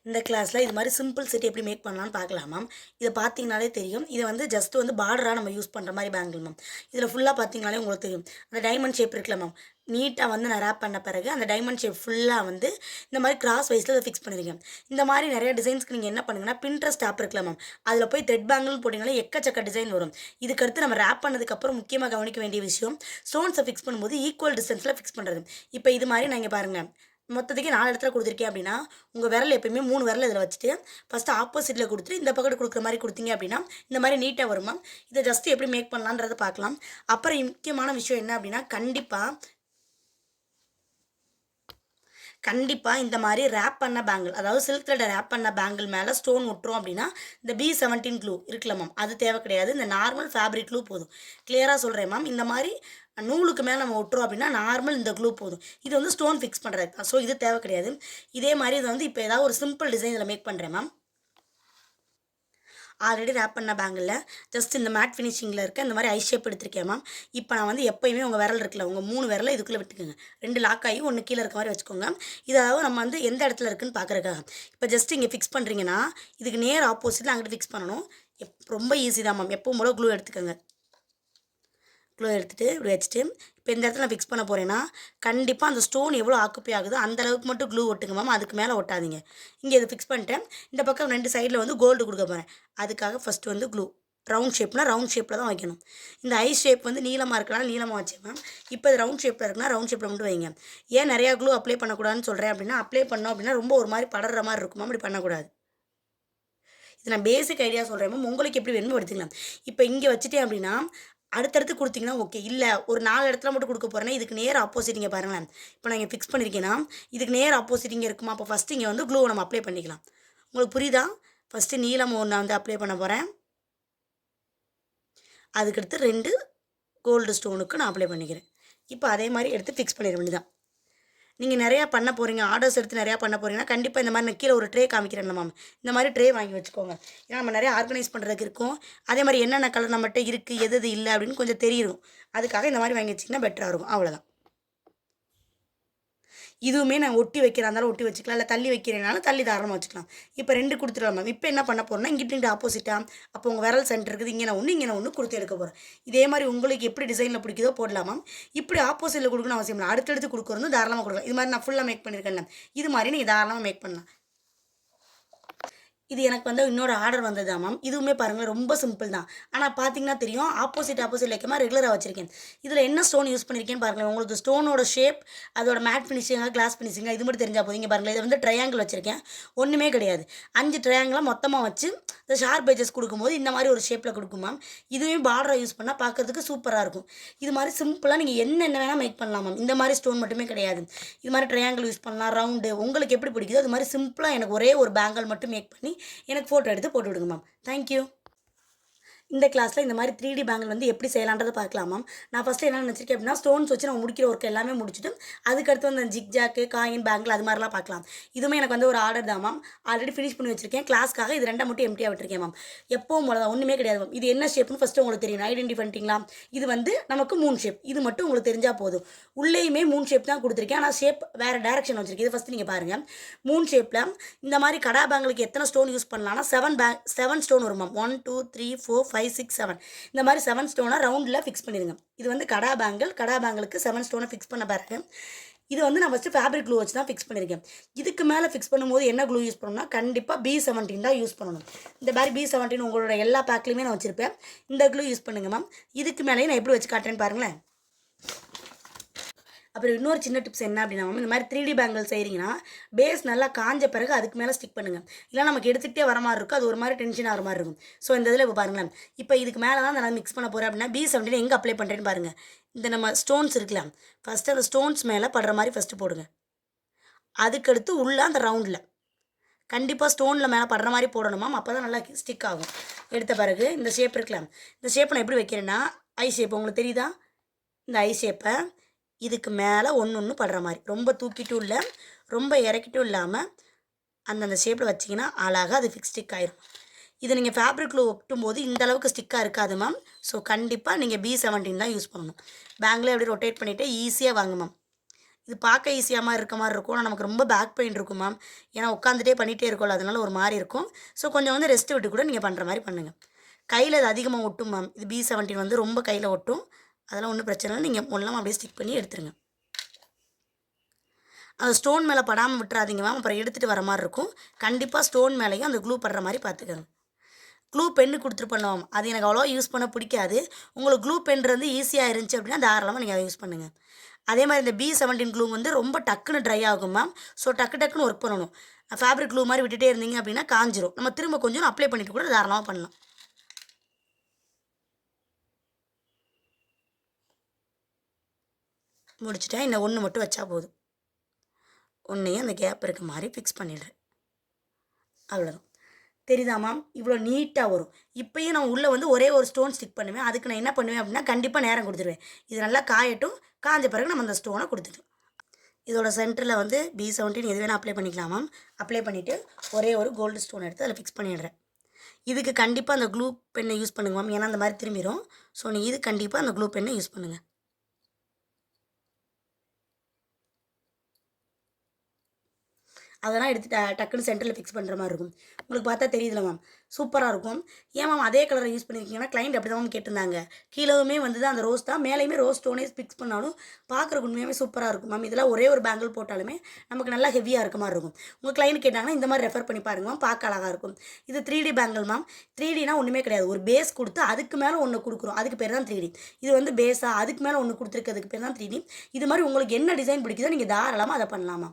இந்த கிளாஸில் இது மாதிரி சிம்பிள் செட் எப்படி மேக் பண்ணலான்னு பார்க்கலாம் மேம். இதை பார்த்தீங்கனாலே தெரியும். இதை வந்து ஜஸ்ட் வந்து பார்டராக நம்ம யூஸ் பண்ணுற மாதிரி பேங்கிள் மேம். இதில் ஃபுல்லாக பார்த்தீங்கனாலே உங்களுக்கு தெரியும். அந்த டைமண்ட் ஷேப் இருக்குல்ல மேம், நீட்டாக வந்து நான் ரேப் பண்ண பிறகு அந்த டைமண்ட் ஷேப் ஃபுல்லாக வந்து இந்த மாதிரி கிராஸ் வைஸில் அதை ஃபிக்ஸ் பண்ணியிருக்கேன். இந்த மாதிரி நிறைய டிசைன்ஸ்க்கு நீங்கள் என்ன பண்ணுங்கன்னா, பின்ட்ரெஸ்ட் ஆப் இருக்குல்ல மேம், அதில் போய் த்ரெட் பேங்கிள் போட்டிங்கனாலே எக்கச்சக்க டிசைன் வரும். இதுக்கடுத்து நம்ம ரேப் பண்ணதுக்கப்புறம் முக்கியமாக கவனிக்க வேண்டிய விஷயம், ஸ்டோன்ஸை ஃபிக்ஸ் பண்ணும்போது ஈக்குவல் டிஸ்டன்ஸில் ஃபிக்ஸ் பண்ணுறது. இப்போ இது மாதிரி நான் இங்கே பாருங்கள், மொத்தத்துக்கு 4 இடத்துல கொடுத்துருக்கேன் அப்படின்னா, உங்கள் விரல் எப்பயுமே 3 விரல் இதில் வச்சுட்டு ஃபஸ்ட்டு ஆப்போசிட்டில் கொடுத்துட்டு இந்த பக்கத்து கொடுக்குற மாதிரி கொடுத்தீங்க அப்படின்னா இந்த மாதிரி நீட்டாக வருமா. இதை ஜஸ்ட்டு எப்படி மேக் பண்ணலான்றதை பார்க்கலாம். அப்புறம் முக்கியமான விஷயம் என்ன அப்படின்னா, கண்டிப்பாக இந்த மாதிரி ரேப் பண்ண பேங்கிள், அதாவது சில்க் த்ரெட்டை ரேப் பண்ண பேங்கிள் மேலே ஸ்டோன் விட்டுரும் அப்படின்னா இந்த B17 க்ளூ இருக்குல்ல மேம், அது தேவை கிடையாது. இந்த நார்மல் ஃபேப்ரிக் க்ளூ போதும். கிளியராக சொல்கிறேன் மேம். இந்த மாதிரி நூலுக்கு மேலே நம்ம விட்டுறோம் அப்படின்னா நார்மல் இந்த க்ளூ போதும். இது வந்து ஸ்டோன் ஃபிக்ஸ் பண்ணுறது தான். ஸோ இது தேவை கிடையாது. இதே மாதிரி இது வந்து இப்போ ஏதாவது ஒரு சிம்பிள் டிசைன் இதில் மேக் பண்ணுறேன் மேம். ஆல்ரெடி ரேப் பண்ண பேங்கிளில் ஜஸ்ட் இந்த மேட் ஃபினிஷிங்கில் இருக்க இந்த மாதிரி ஐ ஷேப் எடுத்திருக்கேன் மேம். இப்போ நான் வந்து எப்போயுமே உங்கள் விரல் இருக்குல்ல, உங்கள் 3 விரலை இதுக்குள்ளே விட்டுக்கோங்க. 2 லாக் ஆகி 1 கீழே இருக்க மாதிரி வச்சுக்கோங்க. இதாவது நம்ம வந்து எந்த இடத்துல இருக்குன்னு பார்க்குறக்காக. இப்போ ஜஸ்ட் இங்கே ஃபிக்ஸ் பண்ணுறீங்கன்னா இதுக்கு நேர் ஆப்போசிட்டில் அங்கிட்டு ஃபிக்ஸ் பண்ணணும். ரொம்ப ஈஸி தான் மேம். எப்பவும் போல க்ளூ எடுத்துக்கோங்க. க்ளூ எடுத்துகிட்டு இப்படி வச்சுட்டு இப்போ இந்த இடத்துல நான் ஃபிக்ஸ் பண்ண போகிறேன்னா கண்டிப்பாக அந்த ஸ்டோன் எவ்வளோ ஆக்குப்பை ஆகுதோ அந்த அளவுக்கு மட்டும் க்ளூ ஒட்டுங்க மேம். அதுக்கு மேலே ஒட்டாதீங்க. இங்கே இதை ஃபிக்ஸ் பண்ணிட்டேன். இந்த பக்கம் 2 சைடில் வந்து கோல்டு கொடுக்க போகிறேன். அதுக்காக ஃபஸ்ட்டு வந்து க்ளூ ரவுண்ட் ஷேப்னா ரவுண்ட் ஷேப்பில் தான் வைக்கணும். இந்த ஐ ஷேப் வந்து நீளமாக இருக்கலாம், நீளமாக வச்சேன் மேம். இப்போ இது ரவுண்ட் ஷேப்பில் இருக்குன்னா ரவுண்ட் ஷேப்பில் மட்டும் வைங்க. ஏன் நிறையா க்ளூ அப்ளை பண்ணக்கூடாதுன்னு சொல்கிறேன் அப்படின்னா, அப்ளை பண்ணோம் அப்படின்னா ரொம்ப ஒரு மாதிரி படற மாதிரி இருக்கும் மேம். அப்படி பண்ணக்கூடாது. இது நான் பேசிக் ஐடியா சொல்கிறேன் மேம். உங்களுக்கு எப்படி வேணுமோ எடுத்துக்கலாம். இப்போ இங்கே வச்சுட்டேன் அப்படின்னா அடுத்தடுத்து கொடுத்தீங்கன்னா ஓகே. இல்லை ஒரு 4 இடத்துல மட்டும் கொடுக்க போகிறேன்னா இதுக்கு நேர் ஆப்போசிட் இங்கே பாருங்களேன். இப்போ நான் இங்கே ஃபிக்ஸ் பண்ணியிருக்கேன்னா இதுக்கு நேர் ஆப்போசிட் இங்கே இருக்குமா. அப்போ ஃபஸ்ட்டு இங்கே வந்து க்ளூவை நம்ம அப்ளை பண்ணிக்கலாம். உங்களுக்கு புரியுதா? ஃபஸ்ட்டு நீளம் ஒன்று நான் வந்து அப்ளை பண்ண போகிறேன். அதுக்கடுத்து 2 கோல்டு ஸ்டோனுக்கு நான் அப்ளை பண்ணிக்கிறேன். இப்போ அதே மாதிரி எடுத்து ஃபிக்ஸ் பண்ணிட வேண்டியதான். நீங்கள் நிறையா பண்ண போகிறீங்க, ஆர்டர்ஸ் எடுத்து நிறையா பண்ண போகிறீங்கன்னா கண்டிப்பாக இந்த மாதிரி நான் கீழே ஒரு ட்ரே காமிக்கிறேன் மேம். இந்த மாதிரி ட்ரே வாங்கி வச்சுக்கோங்க. ஏன்னா நம்ம நிறையா ஆர்கனைஸ் பண்ணுறதுக்கு இருக்கும். அதே மாதிரி என்னென்ன கலர் நம்மகிட்ட இருக்குது, எது இல்லை அப்படின்னு கொஞ்சம் தெரியும். அதுக்காக இந்த மாதிரி வாங்கி வச்சிங்கன்னா பெட்டராக இருக்கும். அவ்வளோதான். இதுவுமே நான் ஒட்டி வைக்கிறா இருந்தாலும் ஒட்டி வச்சுக்கலாம், இல்லை தள்ளி வைக்கிறேனாலும் தள்ளி தாராளமாக வச்சுக்கலாம். இப்போ 2 கொடுத்துருவோம் மேம். இப்போ என்ன பண்ண போகிறோம்னா இங்கிட்டு ஆப்போசிட்டாக அப்போ உங்கள் விரல் சென்டர் இருக்குது, இங்கே நான் ஒன்று கொடுத்து எடுக்க போகிறேன். இதே மாதிரி உங்களுக்கு எப்படி டிசைனில் பிடிக்குதோ போடலாம் மேம். இப்படி ஆப்போசிட்டில் கொடுக்கணும் அவசியம் இல்லை. அடுத்தடுத்து கொடுக்குறது தாராளமாக கொடுக்கலாம். இது மாதிரி நான் ஃபுல்லாக மேக் பண்ணியிருக்கேன். இது மாதிரி நீங்கள் தாராளமாக மேக் பண்ணலாம். இது எனக்கு வந்து இன்னொரு ஆர்டர் வந்தது தான் மேம். இதுவுமே பாருங்கள் ரொம்ப சிம்பிள் தான். ஆனால் பார்த்தீங்கன்னா தெரியும் ஆப்போசிட் வைக்காமல் ரெகுலராக வச்சுருக்கேன். இதில் என்ன ஸ்டோன் யூஸ் பண்ணியிருக்கேன்னு பாருங்கள். உங்களுக்கு ஸ்டோனோட ஷேப், அதோட மேட் ஃபினிஷிங்காக கிளாஸ் ஃபினிஷிங்காக இது மட்டும் தெரிஞ்சால் போதும். பாருங்கள், இதை வந்து ட்ரையாங்கிள் வச்சுருக்கேன். ஒன்றுமே கிடையாது. 5 ட்ரையாங்கிளாக மொத்தமாக வச்சு இந்த ஷார்ப் பேஜஸ் கொடுக்கும்போது இந்த மாதிரி ஒரு ஷேப்பில் கொடுக்கும் மேம். இதுவும் பார்டரை யூஸ் பண்ணால் பார்க்குறதுக்கு சூப்பராக இருக்கும். இது மாதிரி சிம்பிளாக நீங்கள் என்னென்ன வேணால் மேக் பண்ணலாம் மேம். இந்த மாதிரி ஸ்டோன் மட்டுமே கிடையாது. இது மாதிரி ட்ரையாங்கிள் யூஸ் பண்ணலாம், ரவுண்டு, உங்களுக்கு எப்படி பிடிக்குதோ அது மாதிரி சிம்பிளாக எனக்கு ஒரே ஒரு பேங்கிள் மட்டும் மேக் பண்ணி எனக்கு ஃபோட்டோ எடுத்து போட்டு விடுங்க மேம். தேங்க்யூ. இந்த கிளாஸில் இந்த மாதிரி 3D பேங்கிள் வந்து எப்படி செய்யலான்றதை பார்க்கலாம் மேம். நான் ஃபஸ்ட்டு என்ன நினச்சிருக்கேன் அப்படின்னா, ஸ்டோன்ஸ் வச்சு நம்ம முடிக்கிற ஒர்க் எல்லாமே முடிச்சுட்டு அதுக்கடுத்து வந்து அந்த ஜிக்ஜாக்கு, காயின், பேங்கிள் அது மாதிரிலாம் பார்க்கலாம். இதுவுமே எனக்கு வந்து ஒரு ஆர்டர் தான் மேம். ஆல்ரெடி ஃபினிஷ் பண்ணி வச்சிருக்கேன். கிளாஸ்க்காக இது 2 மட்டும் எம்டியாக விட்டுருக்கேன் மேம். எப்பவும் போல தான், ஒன்றுமே கிடையாது மேம். இது என்ன ஷேப்னு ஃபஸ்ட்டு உங்களுக்கு தெரியும். ஐடென்டி பண்ணிட்டீங்களா? இது வந்து நமக்கு 3 ஷேப். இது மட்டும் உங்களுக்கு தெரிஞ்சால் போதும். உள்ளேயுமே 3 ஷேப் தான் கொடுத்துருக்கேன். ஆனால் ஷேப் வேறு டேரக்ஷன் வச்சுருக்கேன். இது ஃபஸ்ட்டு நீங்கள் பாருங்கள். 3 ஷேப்பில் இந்த மாதிரி கடா பேங்கிளுக்கு எத்தனை ஸ்டோன் யூஸ் பண்ணலாம்னா 7 ஸ்டோன் வரும் மேம். 1 2 3 4 5 6 7 இந்த மாதிரி 7 ஸ்டோனை ரவுண்டில் ஃபிக்ஸ் பண்ணிடுங்க. இது வந்து கடா பேங்கிளுக்கு 7 ஸ்டோனை ஃபிக்ஸ் பண்ண பாருங்க. இது வந்து நான் ஃபஸ்ட்டு ஃபேப்ரிக் க்ளூ வச்சு தான் ஃபிக்ஸ் பண்ணியிருக்கேன். இதுக்கு மேலே ஃபிக்ஸ் பண்ணும்போது என்ன க்ளூ யூஸ் பண்ணணும்னா கண்டிப்பாக B17 தான் யூஸ் பண்ணணும். இந்த மாதிரி B17 உங்களோட எல்லா பேக்லேயுமே நான் வச்சுருப்பேன். இந்த க்ளூ யூஸ் பண்ணுங்கள் மேம். இதுக்கு மேலேயும் நான் எப்படி வச்சு காட்டுறேன்னு பாருங்களேன். அப்புறம் இன்னொரு சின்ன டிப்ஸ் என்ன அப்படின்னா இந்த மாதிரி 3D பேங்கிள் செய்கிறீங்கன்னா பேஸ் நல்லா காஞ்ச பிறகு அதுக்கு மேலே ஸ்டிக் பண்ணுங்கள். இல்லை நமக்கு எடுத்துகிட்டே வர மாதிரி இருக்கும், அது ஒரு மாதிரி டென்ஷன் ஆகிற மாதிரி இருக்கும். ஸோ இந்த இதில் இப்போ பாருங்களேன். இப்போ இதுக்கு மேலே தான் நான் மிக்ஸ் பண்ண போகிறேன் அப்படின்னா B17 எங்கே அப்ளை பண்ணுறேன்னு பாருங்கள். இந்த நம்ம ஸ்டோன்ஸ் இருக்கலாம், ஃபஸ்ட்டு அந்த ஸ்டோன்ஸ் மேலே படுற மாதிரி ஃபஸ்ட்டு போடுங்க. அதுக்கடுத்து உள்ளே அந்த ரவுண்டில் கண்டிப்பாக ஸ்டோனில் மேலே படுற மாதிரி போடணுமா. அப்போ தான் நல்லா ஸ்டிக் ஆகும். எடுத்த பிறகு இந்த ஷேப் இருக்கலாம். இந்த ஷேப்பை நான் எப்படி வைக்கிறேன்னா ஐ ஷேப் உங்களுக்கு தெரியுதா? இந்த ஐ ஷேப்பை இதுக்கு மேலே ஒன்று படுற மாதிரி ரொம்ப தூக்கிட்டும் இல்லை ரொம்ப இறக்கிட்டும் இல்லாமல் அந்தந்த ஷேப்பில் வச்சிங்கன்னா அழகாக அது ஸ்டிக் ஆயிரும். இதை நீங்கள் ஃபேப்ரிக்கில் ஒட்டும் போது இந்த அளவுக்கு ஸ்டிக்காக இருக்காது மேம். ஸோ கண்டிப்பாக நீங்கள் B17 தான் யூஸ் பண்ணணும். பேங்கில் எப்படி ரொட்டேட் பண்ணிவிட்டு ஈஸியாக வாங்க மேம். இது பார்க்க ஈஸியாக இருக்க மாதிரி இருக்கும். ஆனால் நமக்கு ரொம்ப பேக் பெயின் இருக்கும் மேம். ஏன்னா உட்காந்துட்டே பண்ணிகிட்டே இருக்கோம்ல, அதனால ஒரு மாதிரி இருக்கும். ஸோ கொஞ்சம் வந்து ரெஸ்ட் விட்டு கூட நீங்கள் பண்ணுற மாதிரி பண்ணுங்கள். கையில் இது அதிகமாக ஒட்டும் மேம். இது B17 வந்து ரொம்ப கையில் ஒட்டும். அதெல்லாம் ஒன்றும் பிரச்சனை இல்லை. நீங்கள் முள்ளமாக அப்படியே ஸ்டிக் பண்ணி எடுத்துருங்க. அந்த ஸ்டோன் மேலே படாமல் விட்டுறாதீங்க மேம். அப்புறம் எடுத்துகிட்டு வர மாதிரி இருக்கும். கண்டிப்பாக ஸ்டோன் மேலேயும் அந்த க்ளூ படுற மாதிரி பார்த்துக்கோங்க. க்ளூ பென்னு கொடுத்துருப்போம் மேம். அது எனக்கு அவ்வளோவா யூஸ் பண்ண பிடிக்காது. உங்களுக்கு க்ளூ பென் வந்து ஈஸியாக இருந்துச்சு அப்படின்னா தாராளமாக நீங்கள் அதை யூஸ் பண்ணுங்கள். அதே மாதிரி இந்த B17 க்ளூ வந்து ரொம்ப டக்குன்னு ட்ரை ஆகும் மேம். ஸோ டக்குன்னு ஒர்க் பண்ணணும். ஃபேப்ரிக் க்ளூ மாதிரி விட்டுட்டே இருந்தீங்க அப்படின்னா காஞ்சிரும். நம்ம திரும்ப கொஞ்சம் அப்ளை பண்ணிட்டு கூட தாராளமாக பண்ணலாம். முடிச்சுட்டேன். இன்னும் ஒன்று மட்டும் வச்சா போதும். ஒன்றையும் அந்த கேப் இருக்க மாதிரி ஃபிக்ஸ் பண்ணிடுறேன். அவ்வளோதான். தெரியுதா மேம்? இவ்வளோ நீட்டாக வரும். இப்போயும் நான் உள்ளே வந்து ஒரே ஒரு ஸ்டோன் ஸ்டிக் பண்ணுவேன். அதுக்கு நான் என்ன பண்ணுவேன் அப்படின்னா கண்டிப்பாக நேரம் கொடுத்துருவேன். இது நல்லா காயட்டும். காஞ்ச பிறகு நம்ம அந்த ஸ்டோனை கொடுத்துக்கலாம். இதோட சென்டரில் வந்து B17 எது வேணால் அப்ளை பண்ணிக்கலாம் மேம். அப்ளை பண்ணிவிட்டு ஒரே ஒரு கோல்டு ஸ்டோன் எடுத்து அதில் ஃபிக்ஸ் பண்ணிடுறேன். இதுக்கு கண்டிப்பாக அந்த க்ளூ பென்னை யூஸ் பண்ணுங்க மேம். ஏன்னா அந்த மாதிரி திரும்பிடும். ஸோ நீங்கள் இது கண்டிப்பாக அந்த க்ளூ பென்னை யூஸ் பண்ணுங்கள். அதெல்லாம் எடுத்து டக்குன்னு சென்டரில் ஃபிக்ஸ் பண்ணுற மாதிரி இருக்கும். உங்களுக்கு பார்த்தா தெரியுதுல மேம், சூப்பராக இருக்கும். ஏன் மேம் அதே கலரை யூஸ் பண்ணியிருக்கீங்கன்னா கிளைண்ட் அப்படி தான் மேம் கேட்டிருந்தாங்க. கீழவுமே வந்து தான் அந்த ரோஸ் தான், மேலேயுமே ரோஸ் ஸ்டோனே ஃபிக்ஸ் பண்ணாலும் பார்க்குறக்கு உண்மையாகவே சூப்பராக இருக்கும் மேம். இதெல்லாம் ஒரே ஒரு பேங்கிள் போட்டாலுமே நமக்கு நல்லா ஹெவியாக இருக்க மாதிரி இருக்கும். உங்கள் கிளைண்ட் கேட்டாங்கன்னா இந்த மாதிரி ரெஃபர் பண்ணி பாருங்க மேம், பார்க்க அழகாக இருக்கும். இது 3D பேங்கிள் மேம். 3Dனா ஒன்றுமே கிடையாது. ஒரு பேஸ் கொடுத்து அதுக்கு மேலே ஒன்று கொடுக்குறோம், அதுக்கு பேர் தான் 3D. இது வந்து பேஸாக அதுக்கு மேலே ஒன்று கொடுத்துருக்கிறதுக்கு பேர் தான் 3D. இது மாதிரி உங்களுக்கு என்ன டிசைன் பிடிக்குதோ நீங்கள் தாராளமாக அதை பண்ணலாமா.